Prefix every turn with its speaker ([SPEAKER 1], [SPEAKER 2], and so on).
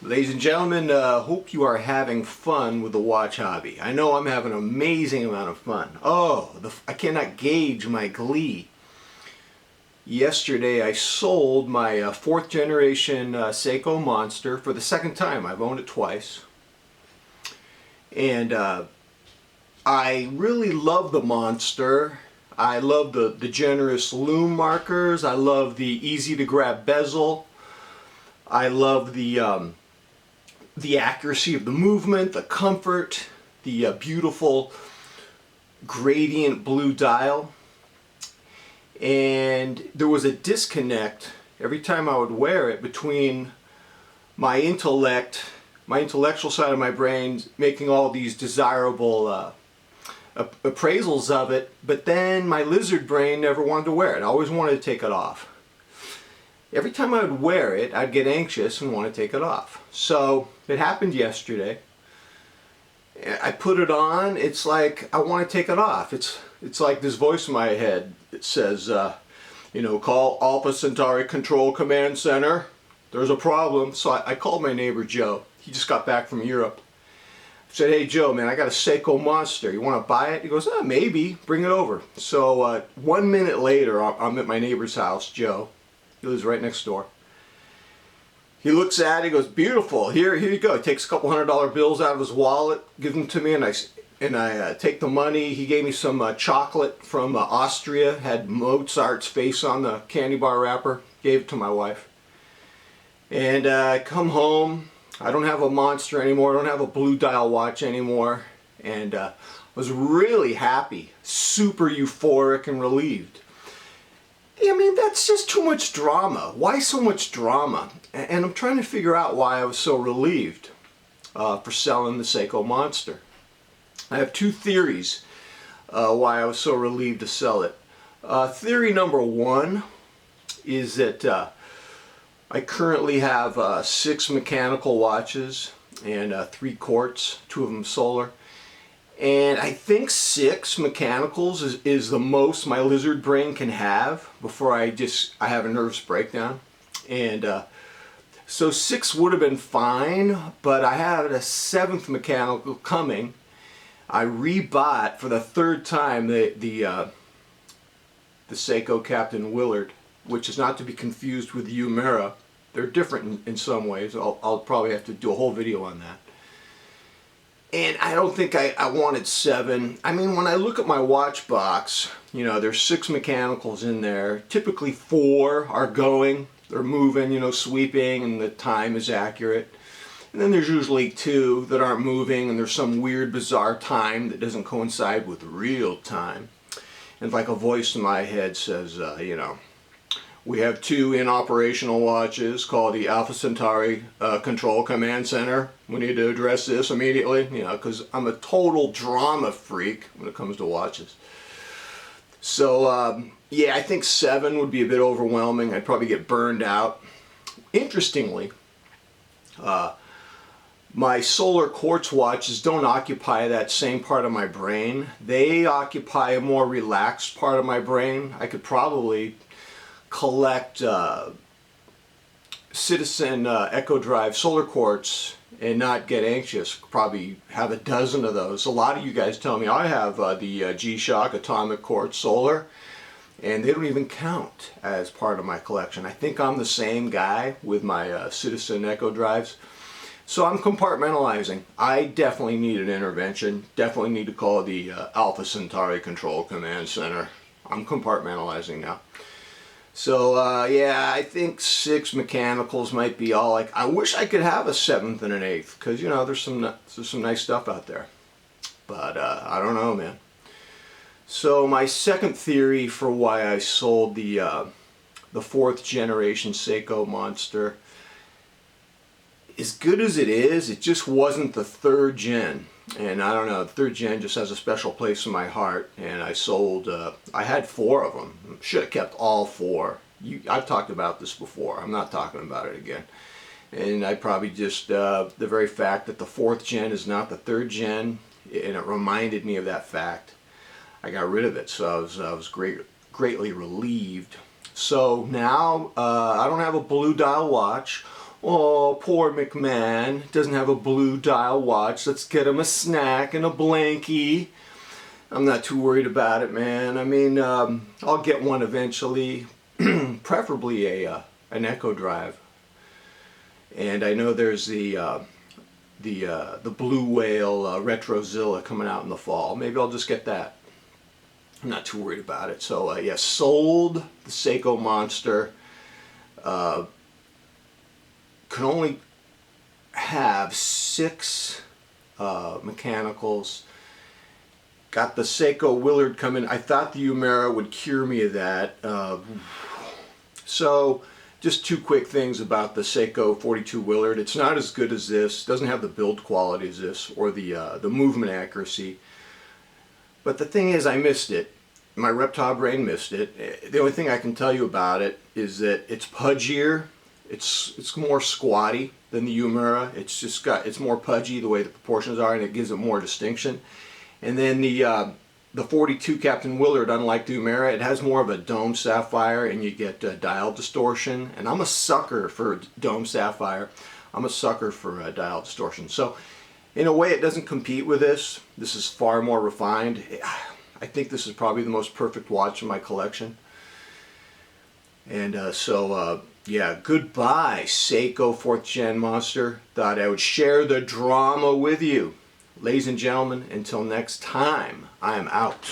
[SPEAKER 1] Ladies and gentlemen, hope you are having fun with the watch hobby. I know I'm having an amazing amount of fun. I cannot gauge my glee. Yesterday I sold my fourth generation Seiko Monster for the second time. I've owned it twice. And I really love the Monster. I love the generous lume markers. I love the easy to grab bezel. I love the accuracy of the movement, the comfort, the beautiful gradient blue dial. And there was a disconnect every time I would wear it between my intellectual side of my brain making all these desirable appraisals of it, but then my lizard brain never wanted to wear it. I always wanted to take it off. Every time I would wear it, I'd get anxious and want to take it off. So it happened yesterday. I put it on. It's like I want to take it off. It's like this voice in my head. It says, call Alpha Centauri Control Command Center. There's a problem. So I called my neighbor Joe. He just got back from Europe. I said, hey Joe, man, I got a Seiko Monster. You want to buy it? He goes, maybe. Bring it over. So 1 minute later, I'm at my neighbor's house, Joe. He lives right next door. He looks at it, he goes, beautiful, here you go. He takes a couple $100 bills out of his wallet, gives them to me, and I take the money. He gave me some chocolate from Austria, had Mozart's face on the candy bar wrapper, gave it to my wife. And I come home, I don't have a Monster anymore, I don't have a blue dial watch anymore, and I was really happy, super euphoric and relieved. I mean, that's just too much drama. Why so much drama? And I'm trying to figure out why I was so relieved for selling the Seiko Monster. I have two theories why I was so relieved to sell it. Theory number one is that I currently have 6 mechanical watches and 3 quartz, 2 of them solar. And I think 6 mechanicals is the most my lizard brain can have before I have a nervous breakdown. And so 6 would have been fine, but I had a 7th mechanical coming. I rebought for the 3rd time the Seiko Captain Willard, which is not to be confused with the Umera. They're different in some ways. I'll probably have to do a whole video on that. And I don't think I wanted 7. I mean, when I look at my watch box, there's 6 mechanicals in there. Typically 4 are going, they're moving, sweeping, and the time is accurate. And then there's usually 2 that aren't moving, and there's some weird, bizarre time that doesn't coincide with real time. And like a voice in my head says, we have 2 inoperational watches called the Alpha Centauri Control Command Center. We need to address this immediately, because I'm a total drama freak when it comes to watches. So, yeah, I think 7 would be a bit overwhelming. I'd probably get burned out. Interestingly, my solar quartz watches don't occupy that same part of my brain. They occupy a more relaxed part of my brain. I could probably collect Citizen Echo Drive solar quartz and not get anxious. Probably have a dozen of those. A lot of you guys tell me I have the G-Shock Atomic Quartz Solar, and they don't even count as part of my collection. I think I'm the same guy with my Citizen Echo Drives. So I'm compartmentalizing. I definitely need an intervention. Definitely need to call the Alpha Centauri Control Command Center. I'm compartmentalizing now. So yeah, I think 6 mechanicals might be all. Like, I wish I could have a 7th and an 8th, because there's some nice stuff out there. But I don't know, man. So my second theory for why I sold the 4th generation Seiko Monster, as good as it just wasn't the 3rd gen. And I don't know, the 3rd gen just has a special place in my heart, and I sold, I had 4 of them. Should have kept all 4. I've talked about this before, I'm not talking about it again. And I probably just, the very fact that the 4th gen is not the 3rd gen, and it reminded me of that fact, I got rid of it, so I was greatly relieved. So now, I don't have a blue dial watch. Oh, poor McMahon doesn't have a blue dial watch. Let's get him a snack and a blankie. I'm not too worried about it, man. I mean, I'll get one eventually, preferably an Echo Drive. And I know there's the Blue Whale Retrozilla coming out in the fall. Maybe I'll just get that. I'm not too worried about it. So yeah, sold the Seiko Monster. Can only have 6 mechanicals. Got the Seiko Willard coming. I thought the Umera would cure me of that. So just 2 quick things about the Seiko 42 Willard. It's not as good as this. Doesn't have the build quality as this or the movement accuracy. But the thing is, I missed it. My reptile brain missed it. The only thing I can tell you about it is that it's pudgier. It's more squatty than the Umera. It's more pudgy the way the proportions are, and it gives it more distinction. And then the 42 Captain Willard, unlike the Umera, it has more of a dome sapphire, and you get dial distortion. And I'm a sucker for dome sapphire. I'm a sucker for dial distortion. So in a way, it doesn't compete with this. This is far more refined. I think this is probably the most perfect watch in my collection. And yeah, goodbye, Seiko 4th Gen Monster. Thought I would share the drama with you. Ladies and gentlemen, until next time, I am out.